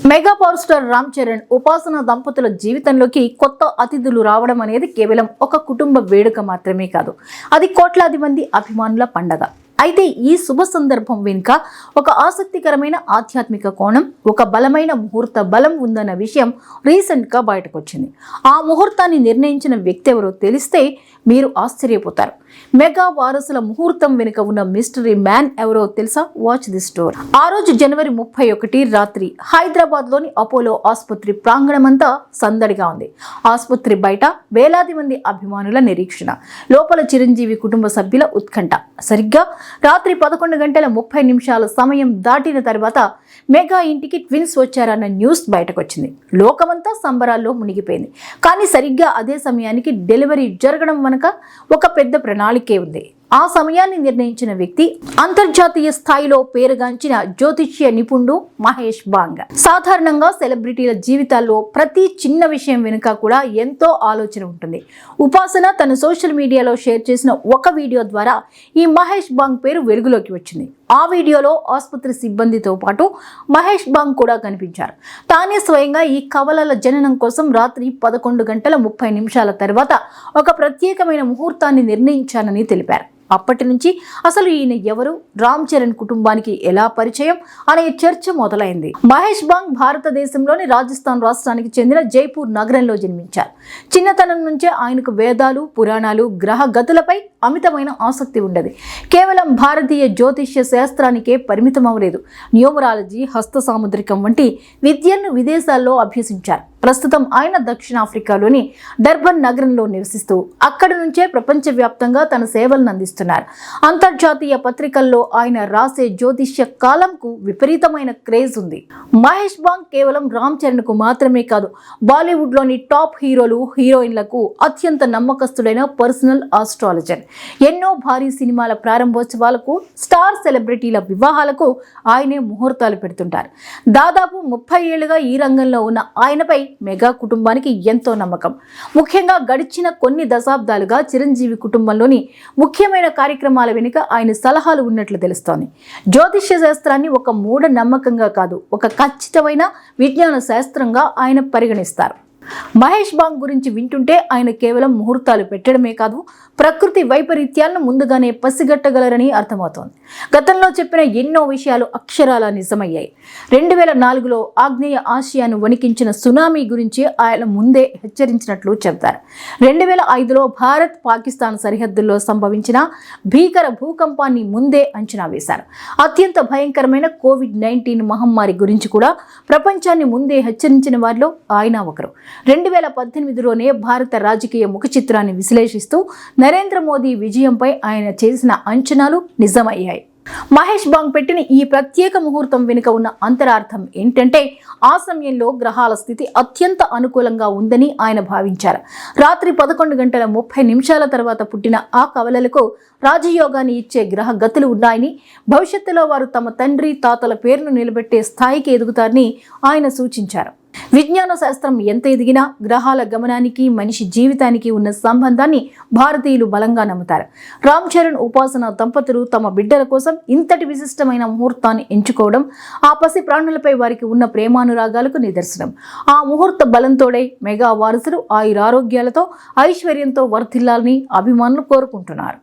Mega power star Ram Charan ఉపాసన దంపతుల జీవితంలోకి కొత్త అతిథులు రావడం అనేది కేవలం ఒక కుటుంబ వేడుక మాత్రమే కాదు, అది కోట్లాది మంది అభిమానుల పండగ. అయితే ఈ శుభ సందర్భం వెనుక ఒక ఆసక్తికరమైన ఆధ్యాత్మిక కోణం, ఒక బలమైన ముహూర్త బలం ఉందన్న విషయం రీసెంట్గా బయటకు వచ్చింది. ఆ ముహూర్తాన్ని నిర్ణయించిన వ్యక్తి ఎవరో తెలిస్తే మీరు ఆశ్చర్యపోతారు. మెగా వారసుల ముహూర్తం వెనుక ఉన్న మిస్టరీ మ్యాన్ ఎవరో తెలుసా? Watch the story. ఆ రోజు జనవరి 31 రాత్రి హైదరాబాద్లోని అపోలో ఆసుపత్రి ప్రాంగణమంతా సందడిగా ఉంది. ఆసుపత్రి బయట వేలాది మంది అభిమానుల నిరీక్షణ, లోపల చిరంజీవి కుటుంబ సభ్యుల ఉత్కంఠ. సరిగ్గా రాత్రి 11:30 సమయం దాటిన తర్వాత మెగా ఇంటికి ట్విన్స్ వచ్చారన్న న్యూస్ బయటకొచ్చింది. లోకమంతా సంబరాల్లో మునిగిపోయింది. కానీ సరిగ్గా అదే సమయానికి డెలివరీ జరగడం వెనుక ఒక పెద్ద ప్రణాళికే ఉంది. ఆ సమయాన్ని నిర్ణయించిన వ్యక్తి అంతర్జాతీయ స్థాయిలో పేరుగాంచిన జ్యోతిష్య నిపుణుడు మహేష్ బాంగ్. సాధారణంగా సెలబ్రిటీల జీవితాల్లో ప్రతి చిన్న విషయం వెనుక కూడా ఎంతో ఆలోచన ఉంటుంది. ఉపాసన తన సోషల్ మీడియాలో షేర్ చేసిన ఒక వీడియో ద్వారా ఈ మహేష్ బాంగ్ పేరు వెలుగులోకి వచ్చింది. ఆ వీడియోలో ఆసుపత్రి సిబ్బందితో పాటు మహేష్ బాంగ్ కూడా కనిపించారు. తానే స్వయంగా ఈ కవలల జననం కోసం రాత్రి 11:30 తర్వాత ఒక ప్రత్యేకమైన ముహూర్తాన్ని నిర్ణయించానని తెలిపారు. అప్పటి నుంచి అసలు ఈయన ఎవరు, రామ్ చరణ్ కుటుంబానికి ఎలా పరిచయం అనే చర్చ మొదలైంది. మహేష్ బాంగ్ భారతదేశంలోని రాజస్థాన్ రాష్ట్రానికి చెందిన జైపూర్ నగరంలో జన్మించారు. చిన్నతనం నుంచే ఆయనకు వేదాలు, పురాణాలు, గ్రహ గతులపై అమితమైన ఆసక్తి ఉండేది. కేవలం భారతీయ జ్యోతిష్య శాస్త్రానికే పరిమితం అవ్వలేదు. న్యూమరాలజీ, హస్త సాముద్రికం వంటి విద్యను విదేశాల్లో అభ్యసించారు. ప్రస్తుతం ఆయన దక్షిణాఫ్రికాలోని డర్బన్ నగరంలో నివసిస్తూ అక్కడి నుంచే ప్రపంచవ్యాప్తంగా తన సేవలను అందిస్తున్నారు. అంతర్జాతీయ పత్రికల్లో ఆయన రాసే జ్యోతిష్య కాలంకు విపరీతమైన క్రేజ్ ఉంది. మహేష్ బాంగ్ కేవలం రామ్ చరణ్ కు మాత్రమే కాదు, బాలీవుడ్లోని టాప్ హీరోలు, హీరోయిన్లకు అత్యంత నమ్మకస్తుడైన పర్సనల్ ఆస్ట్రాలజర్. ఎన్నో భారీ సినిమాల ప్రారంభోత్సవాలకు, స్టార్ సెలబ్రిటీల వివాహాలకు ఆయనే ముహూర్తాలు పెడుతుంటారు. దాదాపు 30 ఏళ్లుగా ఈ రంగంలో ఉన్న ఆయనపై మెగా కుటుంబానికి ఎంతో నమ్మకం. ముఖ్యంగా గడిచిన కొన్ని దశాబ్దాలుగా చిరంజీవి కుటుంబంలోని ముఖ్యమైన కార్యక్రమాల వెనుక ఆయన సలహాలు ఉన్నట్లు తెలుస్తోంది. జ్యోతిష్య శాస్త్రాన్ని ఒక మూఢ నమ్మకంగా కాదు, ఒక ఖచ్చితమైన విజ్ఞాన శాస్త్రంగా ఆయన పరిగణిస్తారు. మహేష్ బాంగ్ గురించి వింటుంటే ఆయన కేవలం ముహూర్తాలు పెట్టడమే కాదు, ప్రకృతి వైపరీత్యాలను ముందుగానే పసిగట్టగలరని అర్థమవుతోంది. గతంలో చెప్పిన ఎన్నో విషయాలు అక్షరాల నిజమయ్యాయి. 2004లో ఆగ్నేయ ఆసియాను వణికించిన సునామీ గురించి ఆయన ముందే హెచ్చరించినట్లు చెబుతారు. 2005లో భారత్ పాకిస్తాన్ సరిహద్దుల్లో సంభవించిన భీకర భూకంపాన్ని ముందే అంచనా వేశారు. అత్యంత భయంకరమైన కోవిడ్-19 మహమ్మారి గురించి కూడా ప్రపంచాన్ని ముందే హెచ్చరించిన వారిలో ఆయన ఒకరు. 2018లోనే భారత రాజకీయ ముఖ చిత్రాన్ని విశ్లేషిస్తూ నరేంద్ర మోదీ విజయంపై ఆయన చేసిన అంచనాలు నిజమయ్యాయి. మహేష్ బాంగ్ పెట్టిన ఈ ప్రత్యేక ముహూర్తం వెనుక ఉన్న అంతరార్థం ఏంటంటే, ఆ సమయంలో గ్రహాల స్థితి అత్యంత అనుకూలంగా ఉందని ఆయన భావించారు. రాత్రి 11:30 తర్వాత పుట్టిన ఆ కవలలకు రాజయోగాన్ని ఇచ్చే గ్రహ గతులు ఉన్నాయని, భవిష్యత్తులో వారు తమ తండ్రి, తాతల పేరును నిలబెట్టే స్థాయికి ఎదుగుతారని ఆయన సూచించారు. విజ్ఞాన శాస్త్రం ఎంత ఎదిగినా గ్రహాల గమనానికి మనిషి జీవితానికి ఉన్న సంబంధాన్ని భారతీయులు బలంగా నమ్ముతారు. రామ్ చరణ్, ఉపాసన దంపతులు తమ బిడ్డల కోసం ఇంతటి విశిష్టమైన ముహూర్తాన్ని ఎంచుకోవడం ఆ పసి ప్రాణులపై వారికి ఉన్న ప్రేమానురాగాలకు నిదర్శనం. ఆ ముహూర్త బలంతోడే మెగా వారసులు ఆయురారోగ్యాలతో, ఐశ్వర్యంతో వర్ధిల్లాలని అభిమానులు కోరుకుంటున్నారు.